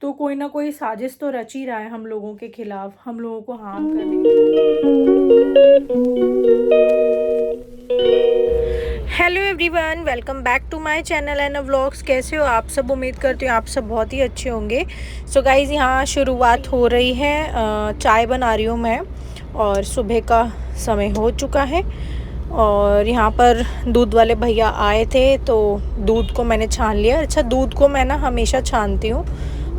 तो कोई ना कोई साजिश तो रच ही रहा है हम लोगों के खिलाफ, हम लोगों को हार्म करने के। Hello everyone, welcome back to my channel and vlogs. कैसे हो आप सब? उम्मीद करती हूँ आप सब बहुत ही अच्छे होंगे। सो गाइज़, यहाँ शुरुआत हो रही है। चाय बना रही हूँ मैं और सुबह का समय हो चुका है। और यहाँ पर दूध वाले भैया आए थे तो दूध को मैंने छान लिया। अच्छा, दूध को मैं ना हमेशा छानती हूँ।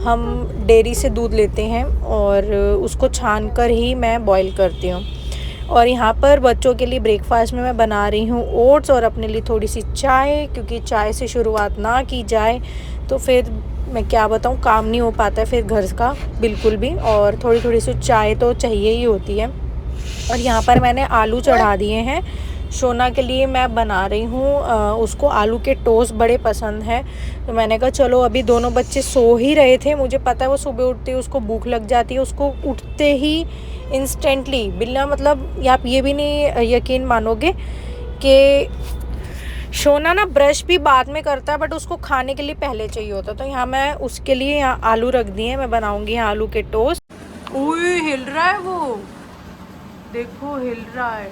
हम डेयरी से दूध लेते हैं और उसको छान कर ही मैं बॉईल करती हूँ। और यहाँ पर बच्चों के लिए ब्रेकफास्ट में मैं बना रही हूँ ओट्स और अपने लिए थोड़ी सी चाय, क्योंकि चाय से शुरुआत ना की जाए तो फिर मैं क्या बताऊँ, काम नहीं हो पाता है फिर घर का बिल्कुल भी। और थोड़ी थोड़ी सी चाय तो चाहिए ही होती है। और यहाँ पर मैंने आलू चढ़ा दिए हैं। शोना के लिए मैं बना रही हूँ, उसको आलू के टोस्ट बड़े पसंद हैं। तो मैंने कहा चलो, अभी दोनों बच्चे सो ही रहे थे। मुझे पता है वो सुबह उठते ही उसको भूख लग जाती है। उसको उठते ही इंस्टेंटली बिना मतलब आप ये भी नहीं यकीन मानोगे कि शोना ना ब्रश भी बाद में करता है, बट उसको खाने के लिए पहले चाहिए होता। तो यहाँ मैं उसके लिए यहाँ आलू रख दिए। मैं बनाऊँगी यहाँ आलू के टोस्ट। ओए, हिल रहा है वो, देखो हिल रहा है।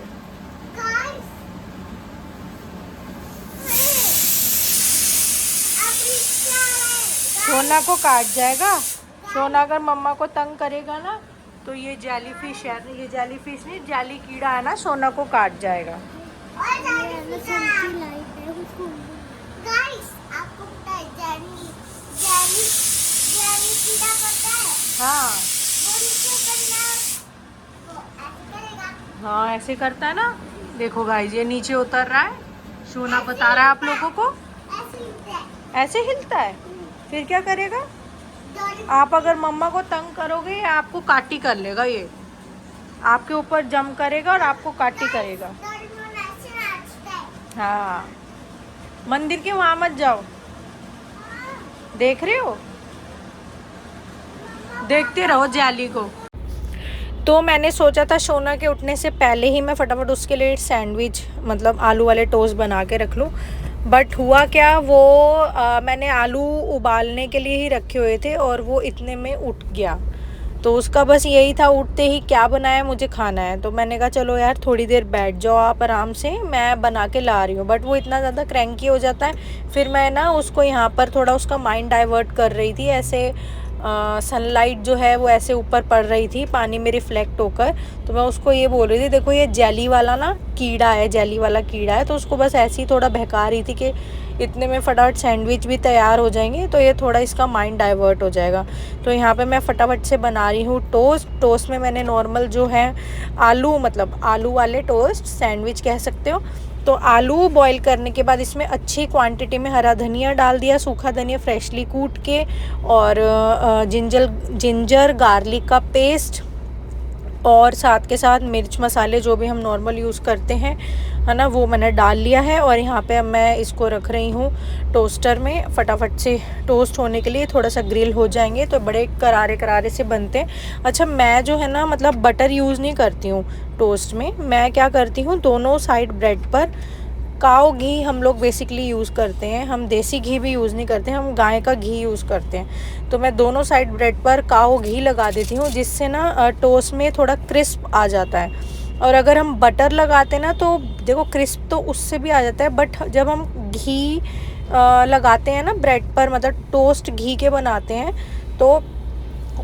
सोना को काट जाएगा। सोना अगर मम्मा को तंग करेगा ना तो ये जेलीफिश है, ये जेलीफिश नहीं, जेली कीड़ा है ना, सोना को काट जाएगा। गाइस, आपको पता है जेली जेली जेली कीड़ा पता है? हाँ, वो नीचे करना, वो ऐसे करेगा। हाँ ऐसे करता है ना। देखो गाइस, ये नीचे उतर रहा है। सोना बता रहा है आप लोगों को, ऐसे हिलता है। ऐसे हिलता है। फिर क्या करेगा? आप अगर मम्मा को तंग करोगे ये आपको काटी कर लेगा। ये आपके ऊपर जंप करेगा और आपको काटी करेगा। डोरेमोन ऐसे नाचता है। हाँ, मंदिर के वहाँ मत जाओ। देख रहे हो, देखते रहो जाली को। तो मैंने सोचा था सोना के उठने से पहले ही मैं फटाफट उसके लिए सैंडविच मतलब आलू वाले टोस्ट बना के रख लूँ। बट हुआ क्या, वो मैंने आलू उबालने के लिए ही रखे हुए थे और वो इतने में उठ गया। तो उसका बस यही था, उठते ही क्या बनाया, मुझे खाना है। तो मैंने कहा चलो यार थोड़ी देर बैठ जाओ आप आराम से, मैं बना के ला रही हूँ। बट वो इतना ज़्यादा क्रैंकी हो जाता है। फिर मैं ना उसको यहाँ पर थोड़ा उसका माइंड डाइवर्ट कर रही थी। ऐसे सनलाइट जो है वो ऐसे ऊपर पड़ रही थी, पानी में रिफ्लेक्ट होकर। तो मैं उसको ये बोल रही थी, देखो ये जेली वाला ना कीड़ा है, जेली वाला कीड़ा है। तो उसको बस ऐसे ही थोड़ा बहका रही थी कि इतने में फटाफट सैंडविच भी तैयार हो जाएंगे, तो ये थोड़ा इसका माइंड डाइवर्ट हो जाएगा। तो यहाँ पे मैं फटाफट से बना रही हूँ टोस्ट में मैंने नॉर्मल जो है आलू, मतलब आलू वाले टोस्ट, सैंडविच कह सकते हो। तो आलू बॉईल करने के बाद इसमें अच्छी क्वांटिटी में हरा धनिया डाल दिया, सूखा धनिया फ्रेशली कूट के, और जिंजर गार्लिक का पेस्ट, और साथ के साथ मिर्च मसाले जो भी हम नॉर्मल यूज़ करते हैं, है ना, वो मैंने डाल लिया है। और यहाँ पे अब मैं इसको रख रही हूँ टोस्टर में, फटाफट से टोस्ट होने के लिए। थोड़ा सा ग्रिल हो जाएंगे तो बड़े करारे करारे से बनते हैं। अच्छा, मैं जो है ना मतलब बटर यूज़ नहीं करती हूँ टोस्ट में। मैं क्या करती हूँ, दोनों साइड ब्रेड पर काऊ घी हम लोग बेसिकली यूज़ करते हैं। हम देसी घी भी यूज़ नहीं करते हैं, हम गाय का घी यूज़ करते हैं। तो मैं दोनों साइड ब्रेड पर काऊ घी लगा देती हूँ, जिससे ना टोस्ट में थोड़ा क्रिस्प आ जाता है। और अगर हम बटर लगाते हैं ना तो देखो क्रिस्प तो उससे भी आ जाता है, बट जब हम घी लगाते हैं ना ब्रेड पर, मतलब टोस्ट घी के बनाते हैं, तो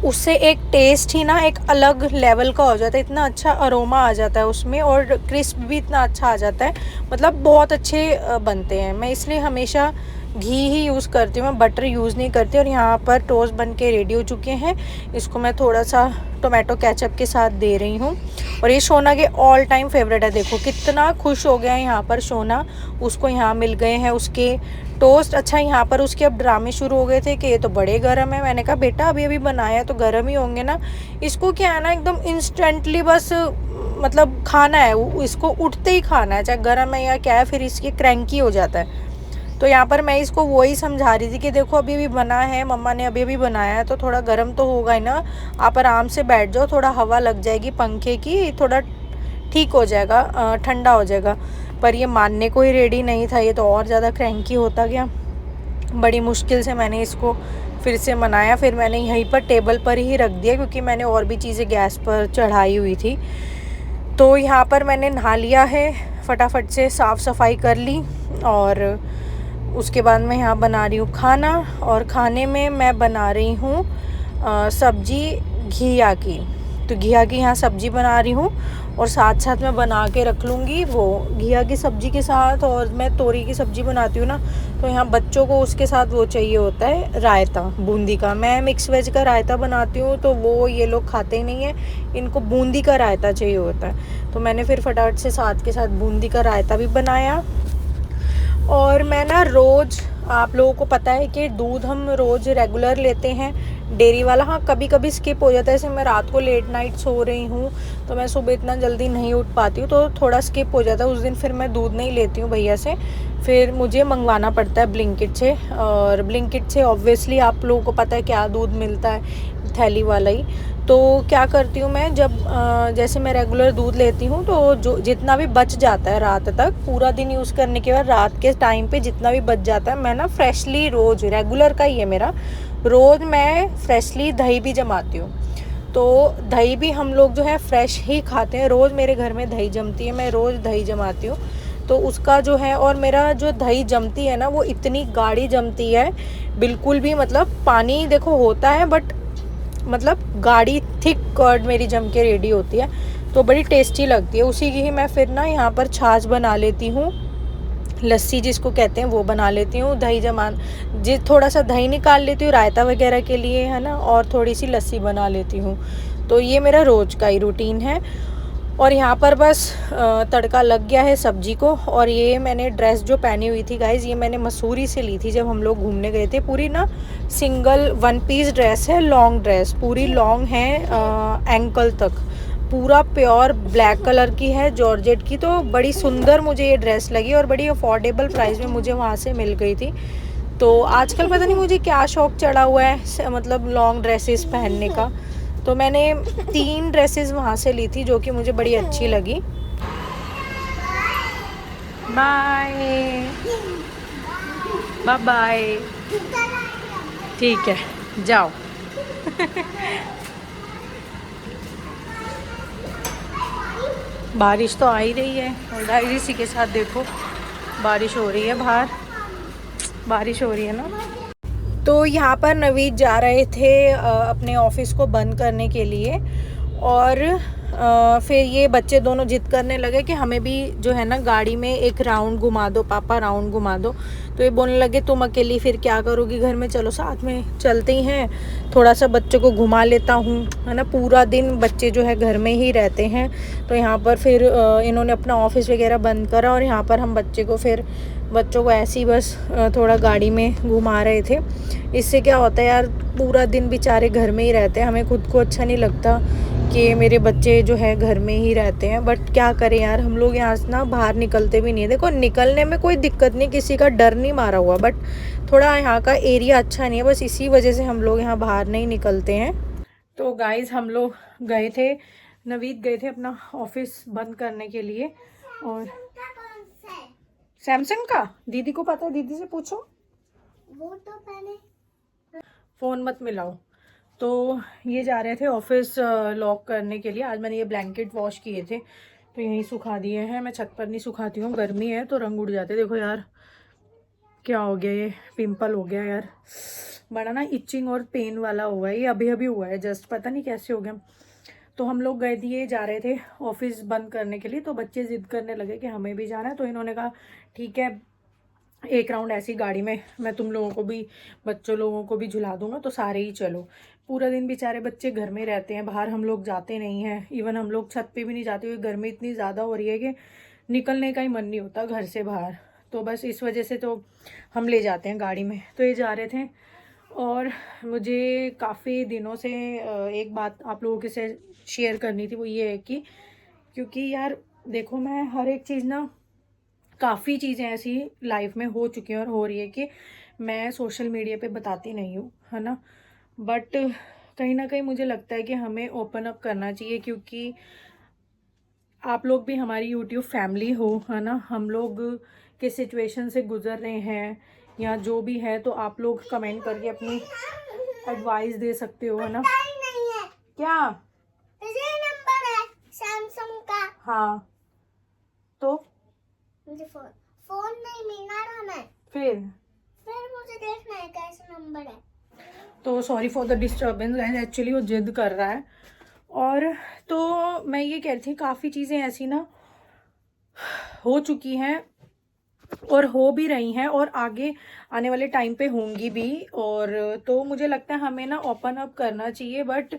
उससे एक टेस्ट ही ना एक अलग लेवल का हो जाता है। इतना अच्छा अरोमा आ जाता है उसमें और क्रिस्प भी इतना अच्छा आ जाता है, मतलब बहुत अच्छे बनते हैं। मैं इसलिए हमेशा घी ही यूज़ करती हूँ, मैं बटर यूज़ नहीं करती। और यहाँ पर टोस्ट बन के रेडी हो चुके हैं। इसको मैं थोड़ा सा टोमेटो केचप के साथ दे रही हूँ। और ये सोना के ऑल टाइम फेवरेट है। देखो कितना खुश हो गया है यहाँ पर सोना, उसको यहाँ मिल गए हैं उसके टोस्ट। अच्छा, यहाँ पर उसके अब ड्रामे शुरू हो गए थे कि ये तो बड़े गर्म है। मैंने कहा बेटा अभी अभी बनाया तो गर्म ही होंगे ना। इसको क्या है ना, एकदम इंस्टेंटली बस मतलब खाना है, इसको उठते ही खाना है, चाहे गर्म है या क्या है, फिर इसकी क्रैंकी हो जाता है। तो यहाँ पर मैं इसको वही समझा रही थी कि देखो अभी अभी बना है, मम्मा ने अभी अभी बनाया है, तो थोड़ा गर्म तो होगा ही ना। आप आराम से बैठ जाओ, थोड़ा हवा लग जाएगी पंखे की, थोड़ा ठीक हो जाएगा, ठंडा हो जाएगा। पर ये मानने को ही रेडी नहीं था, ये तो और ज़्यादा क्रैंकी होता गया। बड़ी मुश्किल से मैंने इसको फिर से बनाया। फिर मैंने यहीं पर टेबल पर ही रख दिया क्योंकि मैंने और भी चीज़ें गैस पर चढ़ाई हुई थी। तो यहाँ पर मैंने नहा लिया है, फटाफट से साफ़ सफाई कर ली और उसके बाद मैं यहाँ बना रही हूँ खाना। और खाने में मैं बना रही हूँ सब्जी घिया की। तो घिया की यहाँ सब्जी बना रही हूँ और साथ साथ मैं बना के रख लूँगी वो घिया की सब्जी के साथ। और मैं तोरी की सब्जी बनाती हूँ ना, तो यहाँ बच्चों को उसके साथ वो चाहिए होता है रायता बूंदी का। मैं मिक्स वेज का रायता बनाती हूँ तो वो ये लोग खाते ही नहीं है, इनको बूंदी का रायता चाहिए होता है। तो मैंने फिर फटाफट से साथ के साथ बूंदी का रायता भी बनाया। और मैं ना रोज़, आप लोगों को पता है कि दूध हम रोज़ रेगुलर लेते हैं डेयरी वाला। हाँ, कभी कभी स्किप हो जाता है, जैसे मैं रात को लेट नाइट सो रही हूँ तो मैं सुबह इतना जल्दी नहीं उठ पाती हूँ, तो थोड़ा स्किप हो जाता है उस दिन। फिर मैं दूध नहीं लेती हूँ भैया से, फिर मुझे मंगवाना पड़ता है ब्लिंकिट से। और ब्लिंकिट से ऑब्वियसली आप लोगों को पता है क्या दूध मिलता है, थैली वाला ही। तो क्या करती हूँ मैं, जब जैसे मैं रेगुलर दूध लेती हूँ तो जो जितना भी बच जाता है रात तक, पूरा दिन यूज़ करने के बाद रात के टाइम पे जितना भी बच जाता है, मैं ना फ्रेशली रोज़, रेगुलर का ही है मेरा, रोज़ मैं फ्रेशली दही भी जमाती हूँ। तो दही भी हम लोग जो है फ्रेश ही खाते हैं, रोज़ मेरे घर में दही जमती है, मैं रोज़ दही जमाती हूँ। तो उसका जो है, और मेरा जो दही जमती है ना वो इतनी गाढ़ी जमती है, बिल्कुल भी मतलब पानी देखो होता है बट मतलब गाढ़ी थिक कर्ड मेरी जम के रेडी होती है, तो बड़ी टेस्टी लगती है। उसी की ही मैं फिर ना यहाँ पर छाछ बना लेती हूँ, लस्सी जिसको कहते हैं वो बना लेती हूँ। दही जमान थोड़ा सा दही निकाल लेती हूँ रायता वगैरह के लिए, है ना, और थोड़ी सी लस्सी बना लेती हूँ। तो ये मेरा रोज़ का ही रूटीन है। और यहाँ पर बस तड़का लग गया है सब्जी को। और ये मैंने ड्रेस जो पहनी हुई थी गाइज़, ये मैंने मसूरी से ली थी जब हम लोग घूमने गए थे। पूरी ना सिंगल वन पीस ड्रेस है, लॉन्ग ड्रेस, पूरी लॉन्ग है एंकल तक, पूरा प्योर ब्लैक कलर की है, जॉर्जेट की। तो बड़ी सुंदर मुझे ये ड्रेस लगी और बड़ी अफोर्डेबल प्राइस में मुझे वहाँ से मिल गई थी। तो आजकल पता नहीं मुझे क्या शौक़ चढ़ा हुआ है मतलब लॉन्ग ड्रेसेस पहनने का। तो मैंने 3 ड्रेसेस वहाँ से ली थी जो कि मुझे बड़ी अच्छी लगी। बाय बाय बाय, ठीक है जाओ। बारिश तो आ ही रही है और गाइस इसी के साथ देखो बारिश हो रही है, बाहर बारिश हो रही है ना। तो यहाँ पर नवीद जा रहे थे अपने ऑफिस को बंद करने के लिए। और फिर ये बच्चे दोनों जिद करने लगे कि हमें भी जो है ना गाड़ी में एक राउंड घुमा दो पापा, राउंड घुमा दो। तो ये बोलने लगे तुम अकेली फिर क्या करोगी घर में, चलो साथ में चलते ही हैं, थोड़ा सा बच्चों को घुमा लेता हूँ, है ना। पूरा दिन बच्चे जो है घर में ही रहते हैं। तो यहाँ पर फिर इन्होंने अपना ऑफिस वगैरह बंद करा और यहाँ पर हम बच्चों को ऐसे ही बस थोड़ा गाड़ी में घुमा रहे थे। इससे क्या होता है यार, पूरा दिन बेचारे घर में ही रहते हैं, हमें खुद को अच्छा नहीं लगता कि मेरे बच्चे जो है घर में ही रहते हैं। बट क्या करें यार, हम लोग यहाँ से ना बाहर निकलते भी नहीं है। देखो निकलने में कोई दिक्कत नहीं, किसी का डर नहीं मारा हुआ, बट थोड़ा यहाँ का एरिया अच्छा नहीं है, बस इसी वजह से हम लोग यहाँ बाहर नहीं निकलते हैं। तो गाइज़ हम लोग गए थे, नवीद गए थे अपना ऑफिस बंद करने के लिए। और सैमसंग का दीदी को पता है, दीदी से पूछो। वो तो पहले फ़ोन मत मिलाओ। तो ये जा रहे थे ऑफिस लॉक करने के लिए। आज मैंने ये ब्लैंकेट वॉश किए थे तो यहीं सुखा दिए हैं, मैं छत पर नहीं सुखाती हूँ, गर्मी है तो रंग उड़ जाते। देखो यार क्या हो गया, ये पिंपल हो गया यार, बड़ा ना इचिंग और पेन वाला हुआ है, ये अभी अभी हुआ है जस्ट, पता नहीं कैसे हो गया। तो हम लोग गए थे, जा रहे थे ऑफिस बंद करने के लिए। तो बच्चे ज़िद करने लगे कि हमें भी जाना है। तो इन्होंने कहा ठीक है एक राउंड ऐसी गाड़ी में मैं तुम लोगों को भी, बच्चों लोगों को भी झुला दूंगा, तो सारे ही चलो। पूरा दिन बेचारे बच्चे घर में रहते हैं, बाहर हम लोग जाते नहीं हैं, इवन हम लोग छत पे भी नहीं जाते हुए, गर्मी इतनी ज़्यादा हो रही है कि निकलने का ही मन नहीं होता घर से बाहर। तो बस इस वजह से तो हम ले जाते हैं गाड़ी में। तो ये जा रहे थे। और मुझे काफ़ी दिनों से एक बात आप लोगों के से शेयर करनी थी, वो ये है कि क्योंकि यार देखो मैं हर एक चीज़ ना, काफ़ी चीज़ें ऐसी लाइफ में हो चुकी हैं और हो रही है कि मैं सोशल मीडिया पे बताती नहीं हूँ, है ना। बट कहीं ना कहीं मुझे लगता है कि हमें ओपन अप करना चाहिए, क्योंकि आप लोग भी हमारी यूट्यूब फैमिली हो, है ना। हम लोग किस सिचुएशन से गुजर रहे हैं या जो भी है, तो आप लोग कमेंट करके अपनी एडवाइस दे सकते हो, है ना? पता ही नहीं है क्या? ये नंबर है सैमसंग का। हाँ तो मुझे फोन नहीं मिला ना मैं, फिर मुझे देखना है कैसा नंबर है। तो sorry for the disturbance guys, actually वो जिद कर रहा है। और तो मैं ये कह रही थी, काफ़ी चीज़ें ऐसी ना हो चुकी हैं और हो भी रही हैं और आगे आने वाले टाइम पे होंगी भी। और तो मुझे लगता है हमें ना ओपन अप करना चाहिए, बट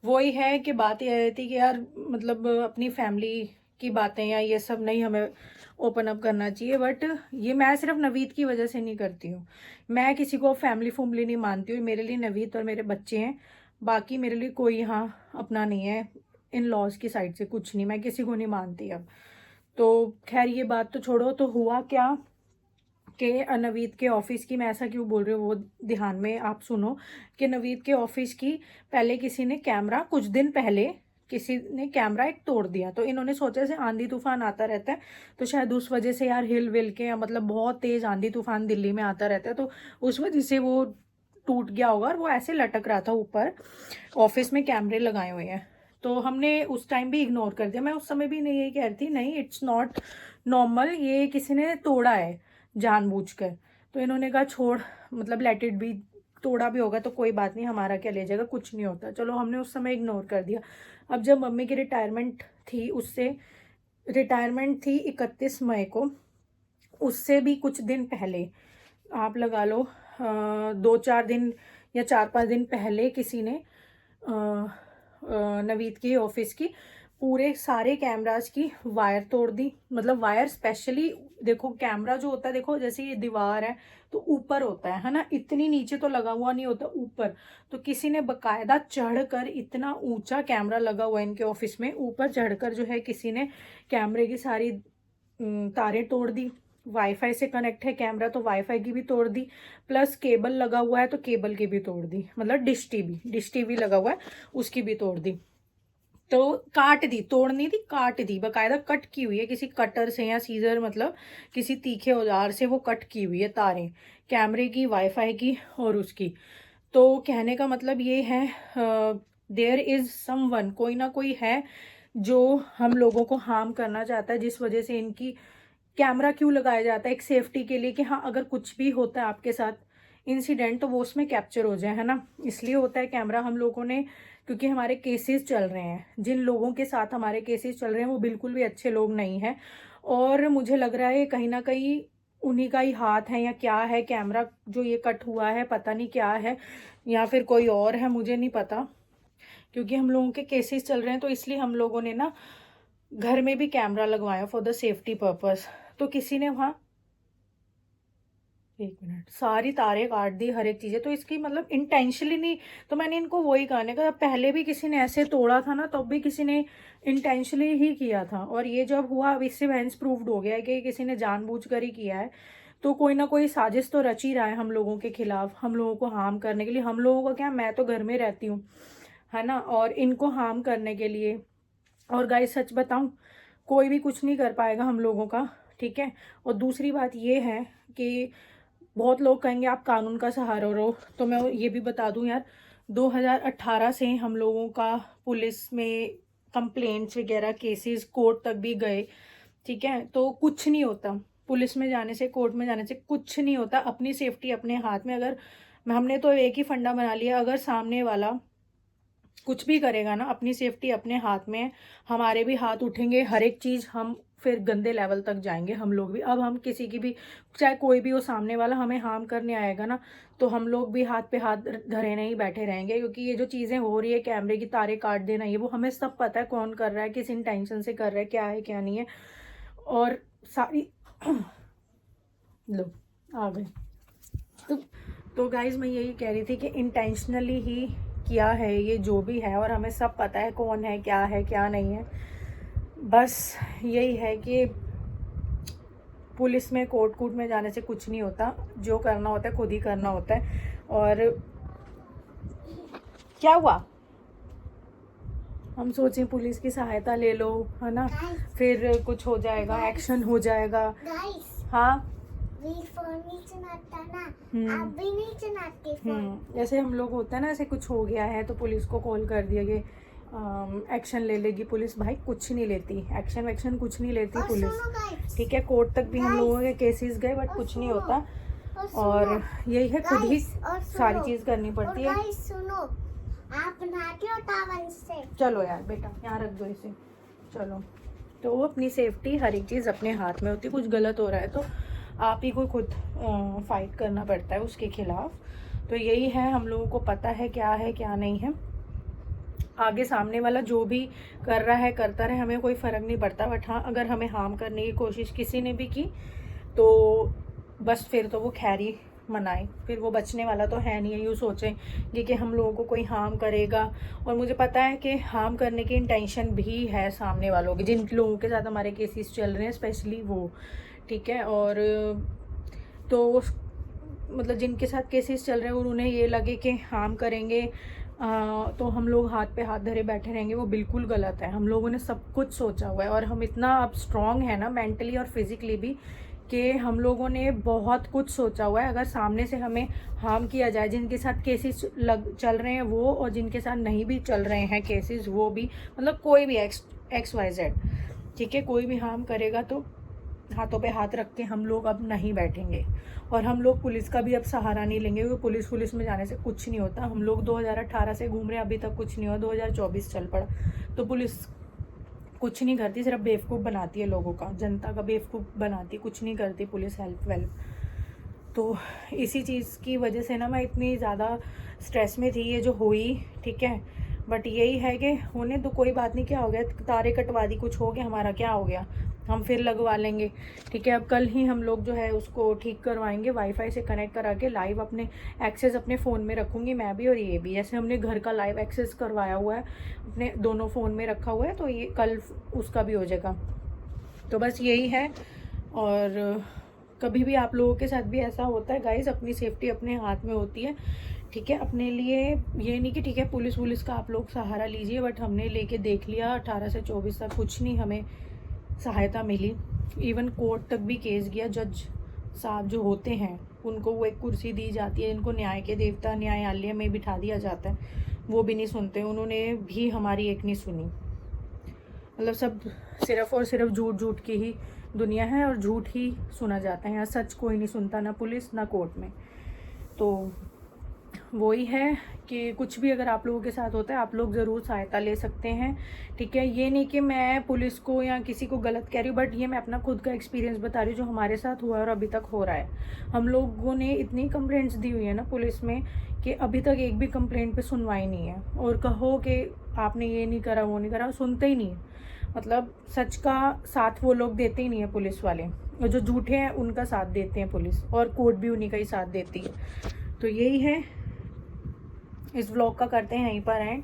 वही है कि बात ये रहती कि यार मतलब अपनी फैमिली की बातें या ये सब नहीं हमें ओपन अप करना चाहिए। बट ये मैं सिर्फ नवीद की वजह से नहीं करती हूँ, मैं किसी को फैमिली फैमिली नहीं मानती हूँ। मेरे लिए नवीद और मेरे बच्चे हैं, बाकी मेरे लिए कोई यहाँ अपना नहीं है। इन लॉज की साइड से कुछ नहीं, मैं किसी को नहीं मानती अब। तो खैर ये बात तो छोड़ो। तो हुआ क्या कि नवीद के ऑफिस की, मैं ऐसा क्यों बोल रही हूँ वो ध्यान में आप सुनो, कि नवीद के ऑफिस की पहले किसी ने कैमरा, कुछ दिन पहले किसी ने कैमरा एक तोड़ दिया। तो इन्होंने सोचा जैसे आंधी तूफान आता रहता है तो शायद उस वजह से यार हिल विल के, या मतलब बहुत तेज आंधी तूफान दिल्ली में आता रहता है तो उस वजह से वो टूट गया होगा और वो ऐसे लटक रहा था ऊपर। ऑफिस में कैमरे लगाए हुए हैं तो हमने उस टाइम भी इग्नोर कर दिया। मैं उस समय भी नहीं यही कह रही थी, नहीं इट्स नॉट नॉर्मल, ये किसी ने तोड़ा है जानबूझकर। तो इन्होंने कहा छोड़, मतलब लेट इट बी, तोड़ा भी होगा तो कोई बात नहीं, हमारा क्या ले जाएगा, कुछ नहीं होता। चलो हमने उस समय इग्नोर कर दिया। अब जब मम्मी की रिटायरमेंट थी, उससे रिटायरमेंट थी 31 मई को, उससे भी कुछ दिन पहले आप लगा लो 2-4 दिन या 4-5 दिन पहले किसी ने नवीद की ऑफिस की पूरे सारे कैमरास की वायर तोड़ दी। मतलब वायर स्पेशली, देखो कैमरा जो होता है, देखो जैसे ये दीवार है तो ऊपर होता है ना, इतनी नीचे तो लगा हुआ नहीं होता, ऊपर। तो किसी ने बकायदा चढ़कर, इतना ऊंचा कैमरा लगा हुआ है इनके ऑफिस में, ऊपर चढ़कर जो है किसी ने कैमरे की सारी तारें तोड़ दी। वाईफाई से कनेक्ट है कैमरा तो वाईफाई की भी तोड़ दी, प्लस केबल लगा हुआ है तो केबल की भी तोड़ दी। मतलब डिश टीवी लगा हुआ है उसकी भी तोड़ दी। तो काट दी, तोड़ नहीं दी, काट दी, बकायदा कट की हुई है किसी कटर से या सीजर, मतलब किसी तीखे औजार से वो कट की हुई है तारें, कैमरे की, वाईफाई की और उसकी। तो कहने का मतलब ये है देयर इज समवन, कोई ना कोई है जो हम लोगों को हार्म करना चाहता है, जिस वजह से इनकी कैमरा क्यों लगाया जाता है, एक सेफ्टी के लिए कि हाँ अगर कुछ भी होता है आपके साथ इंसिडेंट तो वो उसमें कैप्चर हो जाए, है ना। इसलिए होता है कैमरा हम लोगों ने, क्योंकि हमारे केसेस चल रहे हैं, जिन लोगों के साथ हमारे केसेस चल रहे हैं वो बिल्कुल भी अच्छे लोग नहीं हैं। और मुझे लग रहा है कहीं ना कहीं उन्हीं का ही हाथ है या क्या है, कैमरा जो ये कट हुआ है पता नहीं क्या है, या फिर कोई और है, मुझे नहीं पता। क्योंकि हम लोगों के केसेस चल रहे हैं तो इसलिए हम लोगों ने ना घर में भी कैमरा लगवाया फॉर द सेफ्टी पर्पस। तो किसी ने वहाँ, एक मिनट, सारी तारें काट दी, हर एक चीज़ें। तो इसकी मतलब इंटेंशनली नहीं, तो मैंने इनको वही कहने का, पहले भी किसी ने ऐसे तोड़ा था ना तब भी किसी ने इंटेंशनली ही किया था। और ये जब हुआ अब इससे हेंस प्रूव्ड हो गया है कि किसी ने जानबूझकर ही किया है। तो कोई ना कोई साजिश तो रच ही रहा है हम लोगों के खिलाफ, हम लोगों को हार्म करने के लिए। हम लोगों का क्या, मैं तो घर में रहती हूँ, है ना, और इनको हार्म करने के लिए। और गाइस सच बताऊं, कोई भी कुछ नहीं कर पाएगा हम लोगों का, ठीक है। और दूसरी बात ये है कि बहुत लोग कहेंगे आप कानून का सहारा रहो, तो मैं ये भी बता दूं यार, 2018 से हम लोगों का पुलिस में कंप्लेंट्स वगैरह, केसेस कोर्ट तक भी गए, ठीक है। तो कुछ नहीं होता, पुलिस में जाने से, कोर्ट में जाने से कुछ नहीं होता। अपनी सेफ्टी अपने हाथ में। अगर हमने तो एक ही फंडा बना लिया, अगर सामने वाला कुछ भी करेगा ना, अपनी सेफ्टी अपने हाथ में है, हमारे भी हाथ उठेंगे, हर एक चीज़ हम फिर गंदे लेवल तक जाएंगे हम लोग भी। अब हम किसी की भी, चाहे कोई भी हो सामने वाला, हमें हार्म करने आएगा ना तो हम लोग भी हाथ पे हाथ धरे नहीं बैठे रहेंगे। क्योंकि ये जो चीज़ें हो रही है, कैमरे की तारें काट देना, ये वो हमें सब पता है कौन कर रहा है, किस इंटेंशन से कर रहा है, क्या है क्या नहीं है। और सारी लो आ गए। तो गाइज मैं यही कह रही थी कि इंटेंशनली ही किया है ये जो भी है, और हमें सब पता है कौन है क्या नहीं है। बस यही है कि पुलिस में, कोर्ट में जाने से कुछ नहीं होता, जो करना होता है खुद ही करना होता है। और क्या हुआ, हम सोचें पुलिस की सहायता ले लो, है ना, फिर कुछ हो जाएगा, एक्शन हो जाएगा। गाइस हाँ अभी फोन नहीं चलाता ना, आप भी नहीं चलाते फोन। जैसे हम लोग होता है ना, ऐसे कुछ हो गया है तो पुलिस को कॉल कर दिया कि एक्शन ले लेगी पुलिस। भाई कुछ नहीं लेती, एक्शन वैक्शन कुछ नहीं लेती और पुलिस, सुनो guys, ठीक है। कोर्ट तक भी हम Guys, लोगों के केसेस गए बट और कुछ नहीं सुनो, होता। और और यही है, खुद ही Guys, और सुनो, सारी चीज़ करनी और पड़ती है। guys, सुनो, आप नहाते हो टावल से? चलो यार बेटा, यहाँ रख दो इसे, चलो। तो अपनी सेफ्टी, हर एक चीज़ अपने हाथ में होती है। कुछ गलत हो रहा है तो आप ही को खुद फाइट करना पड़ता है उसके खिलाफ। तो यही है, हम लोगों को पता है क्या नहीं है। आगे सामने वाला जो भी कर रहा है करता रहे, हमें कोई फ़र्क नहीं पड़ता। बट हाँ, अगर हमें हार्म करने की कोशिश किसी ने भी की तो बस फिर तो वो खैरी मनाए, फिर वो बचने वाला तो है नहीं है। यूँ सोचें कि हम लोगों को कोई हार्म करेगा, और मुझे पता है कि हार्म करने की इंटेंशन भी है सामने वालों की, जिन लोगों के साथ हमारे केसेस चल रहे हैं स्पेशली वो, ठीक है। और तो मतलब जिनके साथ केसेस चल रहे हैं और उन्हें ये लगे कि हार्म करेंगे तो हम लोग हाथ पे हाथ धरे बैठे रहेंगे, वो बिल्कुल गलत है। हम लोगों ने सब कुछ सोचा हुआ है और हम इतना अब स्ट्रॉन्ग है ना, मेंटली और फिजिकली भी, कि हम लोगों ने बहुत कुछ सोचा हुआ है। अगर सामने से हमें हार्म किया जाए, जिनके साथ केसेस चल रहे हैं वो, और जिनके साथ नहीं भी चल रहे हैं केसेस वो भी, मतलब कोई भी XYZ, ठीक है, कोई भी हार्म करेगा तो हाथों पे हाथ रख के हम लोग अब नहीं बैठेंगे। और हम लोग पुलिस का भी अब सहारा नहीं लेंगे, क्योंकि पुलिस में जाने से कुछ नहीं होता। हम लोग 2018 से घूम रहे हैं, अभी तक कुछ नहीं हुआ। 2024 चल पड़ा तो पुलिस कुछ नहीं करती, सिर्फ बेवकूफ़ बनाती है लोगों का, जनता का बेवकूफ़ बनाती, कुछ नहीं करती पुलिस हेल्प वेल्प। तो इसी चीज़ की वजह से ना मैं इतनी ज़्यादा स्ट्रेस में थी, ये जो हुई, ठीक है। बट यही है कि होने तो कोई बात नहीं, क्या हो गया, तारे कटवा दी, कुछ हो गया, हमारा क्या हो गया, हम फिर लगवा लेंगे, ठीक है। अब कल ही हम लोग जो है उसको ठीक करवाएंगे, वाईफाई से कनेक्ट करा के लाइव अपने एक्सेस अपने फ़ोन में रखूँगी मैं भी और ये भी। जैसे हमने घर का लाइव एक्सेस करवाया हुआ है, अपने दोनों फ़ोन में रखा हुआ है, तो ये कल उसका भी हो जाएगा। तो बस यही है। और कभी भी आप लोगों के साथ भी ऐसा होता है गाइज़, अपनी सेफ्टी अपने हाथ में होती है, ठीक है। अपने लिए ये नहीं कि ठीक है पुलिस का आप लोग सहारा लीजिए, बट हमने लेके देख लिया 18 से 24 तक कुछ नहीं हमें सहायता मिली। इवन कोर्ट तक भी केस गया, जज साहब जो होते हैं उनको वो एक कुर्सी दी जाती है, इनको न्याय के देवता न्यायालय में बिठा दिया जाता है, वो भी नहीं सुनते, उन्होंने भी हमारी एक नहीं सुनी। मतलब सब सिर्फ़ और सिर्फ झूठ की ही दुनिया है और झूठ ही सुना जाता है, यहाँ सच कोई नहीं सुनता, ना पुलिस ना कोर्ट में। तो वही है कि कुछ भी अगर आप लोगों के साथ होता है आप लोग ज़रूर सहायता ले सकते हैं, ठीक है। ये नहीं कि मैं पुलिस को या किसी को गलत कह रही हूँ, बट ये मैं अपना खुद का एक्सपीरियंस बता रही हूँ जो हमारे साथ हुआ है और अभी तक हो रहा है। हम लोगों ने इतनी कंप्लेंट्स दी हुई है ना पुलिस में कि अभी तक एक भी कंप्लेंट पे सुनवाई नहीं है। और कहो कि आपने ये नहीं करा वो नहीं करा, सुनते ही नहीं। मतलब सच का साथ वो लोग देते ही नहीं है पुलिस वाले, और जो झूठे हैं उनका साथ देते हैं पुलिस, और कोर्ट भी उन्हीं का ही साथ देती है। तो यही है, इस व्लॉग का करते हैं यहीं पर एंड।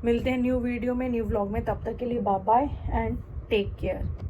मिलते हैं न्यू वीडियो में, न्यू व्लॉग में, तब तक के लिए bye bye and take care.